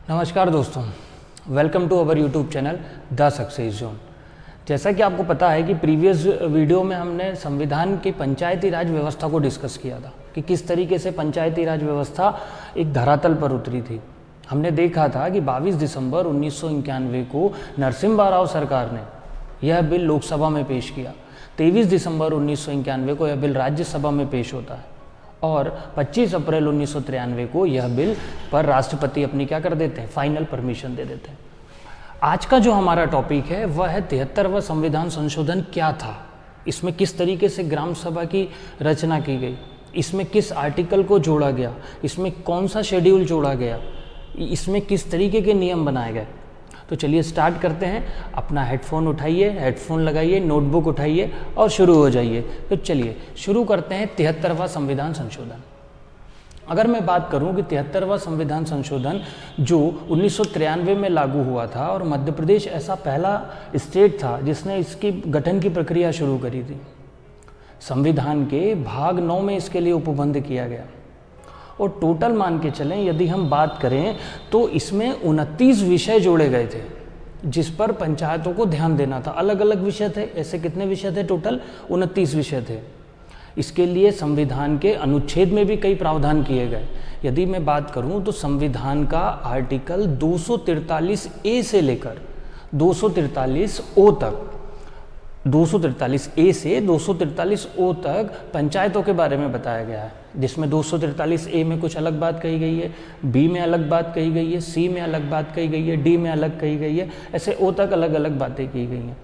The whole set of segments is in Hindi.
नमस्कार दोस्तों, welcome to our YouTube channel the success zone. जैसा कि आपको पता है कि प्रीवियस वीडियो में हमने संविधान की पंचायती राज व्यवस्था को डिस्कस किया था कि किस तरीके से पंचायती राज व्यवस्था एक धरातल पर उतरी थी। हमने देखा था कि 22 दिसंबर 1991 को नरसिम्हा राव सरकार ने यह बिल लोकसभा में पेश किया। 23 दिसंबर 1991 को यह बिल राज्यसभा में पेश होता है और 25 अप्रैल 1993 को यह बिल पर राष्ट्रपति अपनी क्या कर देते हैं, फाइनल परमिशन दे देते हैं। आज का जो हमारा टॉपिक है वह है 73वां संविधान संशोधन क्या था, इसमें किस तरीके से ग्राम सभा की रचना की गई, इसमें किस आर्टिकल को जोड़ा गया, इसमें कौन सा शेड्यूल जोड़ा गया, इसमें किस तरीके के नियम बनाए गए। तो चलिए स्टार्ट करते हैं। अपना हेडफोन उठाइए, हेडफोन लगाइए, नोटबुक उठाइए और शुरू हो जाइए। तो चलिए शुरू करते हैं 73वां संविधान संशोधन। अगर मैं बात करूं कि 73वां संविधान संशोधन जो 1993 में लागू हुआ था और मध्य प्रदेश ऐसा पहला स्टेट था जिसने इसकी गठन की प्रक्रिया शुरू करी थी। संविधान के भाग 9 में इसके लिए उपबंध किया गया और टोटल मान के चलें यदि हम बात करें तो इसमें 29 विषय जोड़े गए थे जिस पर पंचायतों को ध्यान देना था। अलग अलग विषय थे, ऐसे कितने विषय थे? टोटल 29 विषय थे। इसके लिए संविधान के अनुच्छेद में भी कई प्रावधान किए गए। यदि मैं बात करूं तो संविधान का आर्टिकल 243A से लेकर 243O तक, 243A से 243O तक पंचायतों के बारे में बताया गया है, जिसमें 243A में कुछ अलग बात कही गई है, B में अलग बात कही गई है, C में अलग बात कही गई है, D में अलग कही गई है, ऐसे O तक अलग अलग बातें की गई हैं।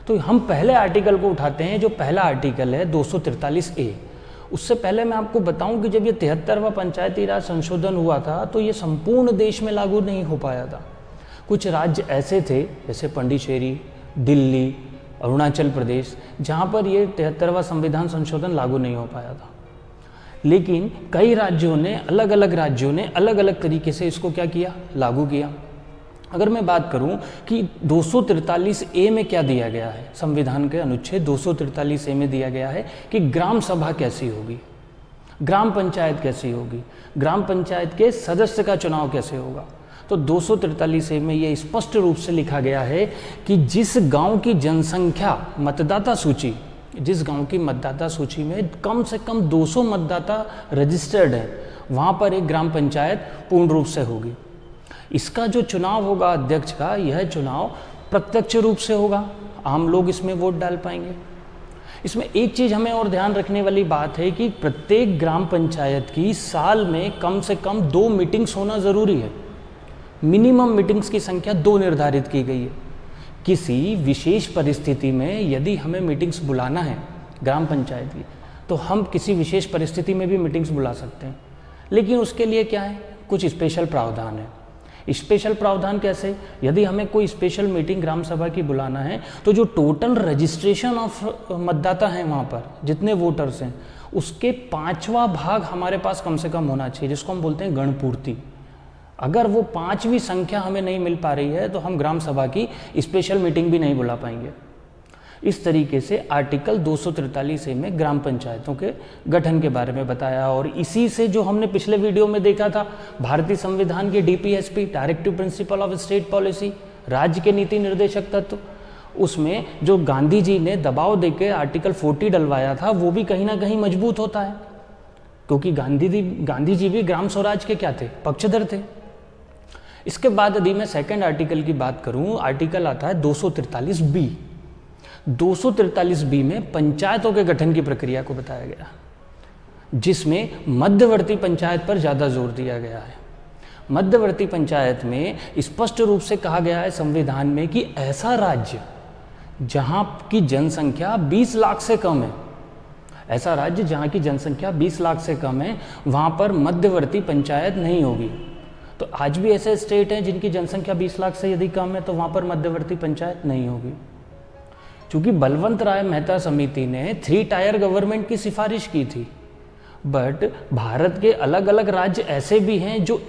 तो हम पहले आर्टिकल को उठाते हैं। जो पहला आर्टिकल है 243A। उससे पहले मैं आपको बताऊं कि जब ये 73वां पंचायती राज संशोधन हुआ था तो ये संपूर्ण देश में लागू नहीं हो पाया था। कुछ राज्य ऐसे थे जैसे पांडिचेरी, दिल्ली, अरुणाचल प्रदेश, जहाँ पर ये 73वां संविधान संशोधन लागू नहीं हो पाया था। लेकिन कई राज्यों ने, अलग अलग राज्यों ने अलग अलग तरीके से इसको क्या किया, लागू किया। अगर मैं बात करूं कि 243A में क्या दिया गया है, संविधान के अनुच्छेद 243A में दिया गया है कि ग्राम सभा कैसी होगी, ग्राम पंचायत कैसी होगी, ग्राम पंचायत के सदस्य का चुनाव कैसे होगा। तो 243A में ये स्पष्ट रूप से लिखा गया है कि जिस गांव की जनसंख्या मतदाता सूची, जिस गांव की मतदाता सूची में कम से कम 200 मतदाता रजिस्टर्ड हैं, वहाँ पर एक ग्राम पंचायत पूर्ण रूप से होगी। इसका जो चुनाव होगा अध्यक्ष का, यह चुनाव प्रत्यक्ष रूप से होगा, आम लोग इसमें वोट डाल पाएंगे। इसमें एक चीज़ हमें और ध्यान रखने वाली बात है कि प्रत्येक ग्राम पंचायत की साल में कम से कम 2 मीटिंग्स होना ज़रूरी है। मिनिमम मीटिंग्स की संख्या 2 निर्धारित की गई है। किसी विशेष परिस्थिति में यदि हमें मीटिंग्स बुलाना है ग्राम पंचायत की, तो हम किसी विशेष परिस्थिति में भी मीटिंग्स बुला सकते हैं। लेकिन उसके लिए क्या है, कुछ स्पेशल प्रावधान है। स्पेशल प्रावधान कैसे? यदि हमें कोई स्पेशल मीटिंग ग्राम सभा की बुलाना है तो जो टोटल रजिस्ट्रेशन ऑफ मतदाता हैं वहाँ पर, जितने वोटर्स हैं, उसके 5वां भाग हमारे पास कम से कम होना चाहिए, जिसको हम बोलते हैं गणपूर्ति। अगर वो 5वीं संख्या हमें नहीं मिल पा रही है तो हम ग्राम सभा की स्पेशल मीटिंग भी नहीं बुला पाएंगे। इस तरीके से आर्टिकल 243A में ग्राम पंचायतों के गठन के बारे में बताया। और इसी से जो हमने पिछले वीडियो में देखा था, भारतीय संविधान के DPSP, directive principle of state policy, राज्य के नीति निर्देशक तत्व, उसमें जो गांधी जी ने दबाव देकर आर्टिकल 40 डलवाया था, वो भी कहीं ना कहीं मजबूत होता है, क्योंकि गांधी जी भी ग्राम स्वराज के क्या थे, पक्षधर थे। इसके बाद यदि मैं सेकंड आर्टिकल की बात करूं, आर्टिकल आता है 243B। 243B में पंचायतों के गठन की प्रक्रिया को बताया गया, जिसमें मध्यवर्ती पंचायत पर ज़्यादा जोर दिया गया है। मध्यवर्ती पंचायत में स्पष्ट रूप से कहा गया है संविधान में कि ऐसा राज्य जहां की जनसंख्या 20 लाख से कम है, ऐसा राज्य जहां की जनसंख्या 20 लाख से कम है, वहां पर मध्यवर्ती पंचायत नहीं होगी। तो आज भी ऐसे स्टेट हैं जिनकी जनसंख्या 20 लाख से यदि कम है तो वहां पर मध्यवर्ती पंचायत नहीं होगी। क्योंकि बलवंत राय मेहता समिति ने 3 टायर गवर्नमेंट की सिफारिश की थी, बट भारत के अलग अलग राज्य ऐसे भी हैं जो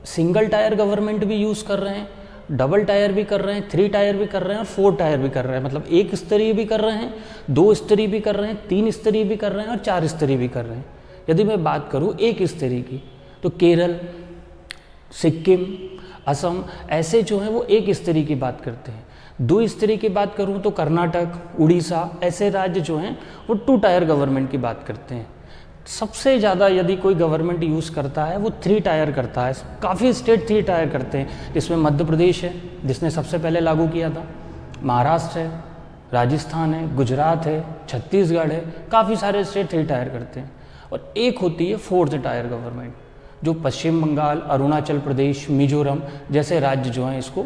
सिंगल टायर गवर्नमेंट भी यूज़ कर रहे हैं, डबल टायर भी कर रहे हैं, 3 टायर भी कर रहे हैं और 4 टायर भी कर रहे हैं। मतलब 1 स्तरीय भी कर रहे हैं, 2 स्तरीय भी कर रहे हैं, 3 स्तरीय भी कर रहे हैं और 4 स्तरीय भी कर रहे हैं। यदि मैं बात करूँ 1 स्तरीय की, तो केरल, सिक्किम, असम, ऐसे जो हैं वो एक स्तरीय की बात करते हैं। दो स्तरीय की बात करूं तो कर्नाटक, उड़ीसा, ऐसे राज्य जो हैं वो 2 टायर गवर्नमेंट की बात करते हैं। सबसे ज़्यादा यदि कोई गवर्नमेंट यूज़ करता है वो 3 टायर करता है। काफ़ी स्टेट 3 टायर करते हैं, जिसमें मध्य प्रदेश है जिसने सबसे पहले लागू किया था, महाराष्ट्र है, राजस्थान है, गुजरात है, छत्तीसगढ़ है, काफ़ी सारे स्टेट 3 टायर करते हैं। और एक होती है 4th टायर गवर्नमेंट, जो पश्चिम बंगाल, अरुणाचल प्रदेश, मिजोरम जैसे राज्य जो हैं इसको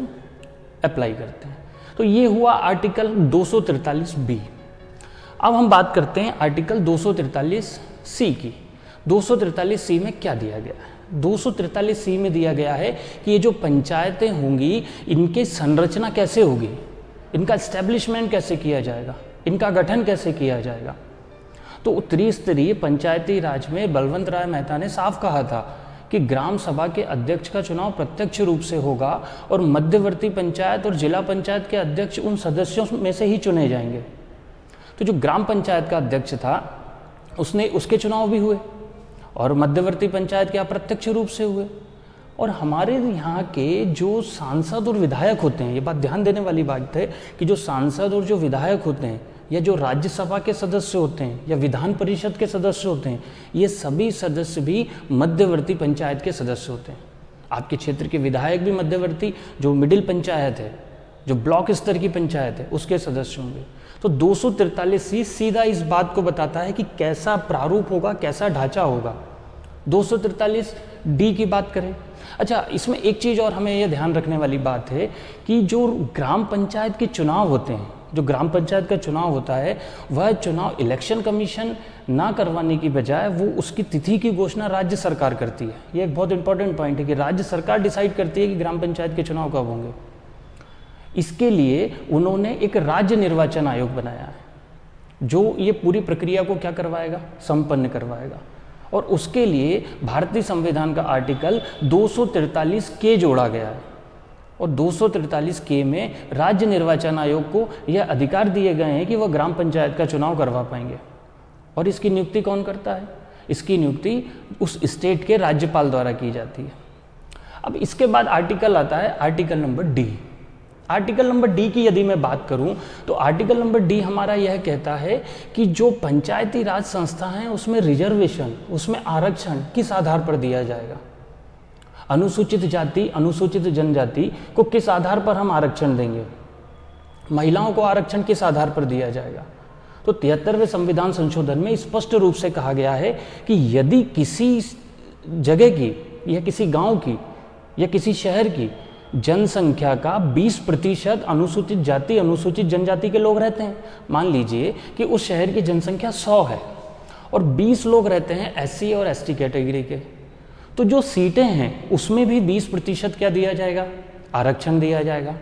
अप्लाई करते हैं। तो ये हुआ आर्टिकल 243B। अब हम बात करते हैं आर्टिकल 243C की। 243C में क्या दिया गया है? 243C में दिया गया है कि ये जो पंचायतें होंगी इनकी संरचना कैसे होगी, इनका एस्टेब्लिशमेंट कैसे किया जाएगा, इनका गठन कैसे किया जाएगा। तो त्रिस्तरीय पंचायती राज में बलवंत राय मेहता ने साफ कहा था कि ग्राम सभा के अध्यक्ष का चुनाव प्रत्यक्ष रूप से होगा और मध्यवर्ती पंचायत और जिला पंचायत के अध्यक्ष उन सदस्यों में से ही चुने जाएंगे। तो जो ग्राम पंचायत का अध्यक्ष था उसके चुनाव भी हुए और मध्यवर्ती पंचायत के अप्रत्यक्ष रूप से हुए। और हमारे यहाँ के जो सांसद और विधायक होते हैं, ये बात ध्यान देने वाली बात है कि जो सांसद और जो विधायक होते हैं या जो राज्यसभा के सदस्य होते हैं या विधान परिषद के सदस्य होते हैं, ये सभी सदस्य भी मध्यवर्ती पंचायत के सदस्य होते हैं। आपके क्षेत्र के विधायक भी मध्यवर्ती, जो मिडिल पंचायत है, जो ब्लॉक स्तर की पंचायत है, उसके सदस्य होंगे। तो 243C सीधा इस बात को बताता है कि कैसा प्रारूप होगा, कैसा ढांचा होगा। 243D की बात करें, अच्छा इसमें एक चीज़ और हमें यह ध्यान रखने वाली बात है कि जो ग्राम पंचायत के चुनाव होते हैं, जो ग्राम पंचायत का चुनाव होता है, वह चुनाव इलेक्शन कमीशन ना करवाने की बजाय वो उसकी तिथि की घोषणा राज्य सरकार करती है। ये एक बहुत इंपॉर्टेंट पॉइंट है कि राज्य सरकार डिसाइड करती है कि ग्राम पंचायत के चुनाव कब होंगे। इसके लिए उन्होंने एक राज्य निर्वाचन आयोग बनाया है जो ये पूरी प्रक्रिया को क्या करवाएगा, संपन्न करवाएगा। और उसके लिए भारतीय संविधान का आर्टिकल 243K जोड़ा गया है और 243K में राज्य निर्वाचन आयोग को यह अधिकार दिए गए हैं कि वह ग्राम पंचायत का चुनाव करवा पाएंगे। और इसकी नियुक्ति कौन करता है? इसकी नियुक्ति उस स्टेट के राज्यपाल द्वारा की जाती है। अब इसके बाद आर्टिकल आता है article number D। Article number D की यदि मैं बात करूं तो आर्टिकल नंबर D हमारा यह कहता है कि जो पंचायती राज संस्था है उसमें रिजर्वेशन, उसमें आरक्षण किस आधार पर दिया जाएगा। अनुसूचित जाति, अनुसूचित जनजाति को किस आधार पर हम आरक्षण देंगे, महिलाओं को आरक्षण किस आधार पर दिया जाएगा। तो 73वें संविधान संशोधन में स्पष्ट रूप से कहा गया है कि यदि किसी जगह की या किसी गांव की या किसी शहर की जनसंख्या का 20% अनुसूचित जाति, अनुसूचित जनजाति के लोग रहते हैं, मान लीजिए कि उस शहर की जनसंख्या 100 है और 20 लोग रहते हैं SC और ST कैटेगरी के, तो जो सीटें हैं उसमें भी 20% क्या दिया जाएगा, आरक्षण दिया जाएगा।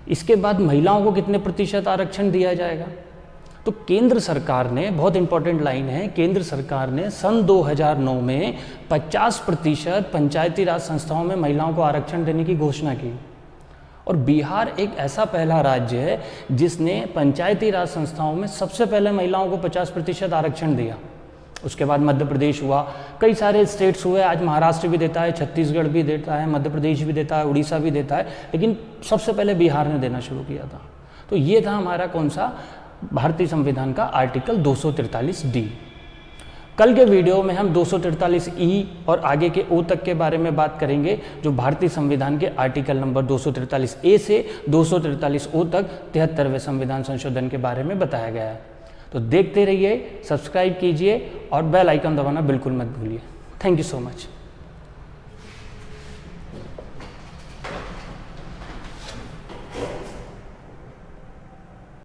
इसके बाद महिलाओं को कितने प्रतिशत आरक्षण दिया जाएगा। तो केंद्र सरकार ने, बहुत इंपॉर्टेंट लाइन है, केंद्र सरकार ने सन 2009 में 50% पंचायती राज संस्थाओं में महिलाओं को आरक्षण देने की घोषणा की। और बिहार एक ऐसा पहला राज्य है जिसने पंचायती राज संस्थाओं में सबसे पहले महिलाओं को 50% आरक्षण दिया। उसके बाद मध्य प्रदेश हुआ, कई सारे स्टेट्स हुए, आज महाराष्ट्र भी देता है, छत्तीसगढ़ भी देता है, मध्य प्रदेश भी देता है, उड़ीसा भी देता है, लेकिन सबसे पहले बिहार ने देना शुरू किया था। तो ये था हमारा कौन सा, भारतीय संविधान का आर्टिकल 243D। कल के वीडियो में हम 243E और आगे के O तक के बारे में बात करेंगे, जो भारतीय संविधान के आर्टिकल नंबर 243A से 243O तक 73वें संविधान संशोधन के बारे में बताया गया है। तो देखते रहिए, सब्सक्राइब कीजिए और बेल आइकन दबाना बिल्कुल मत भूलिए। Thank you so much.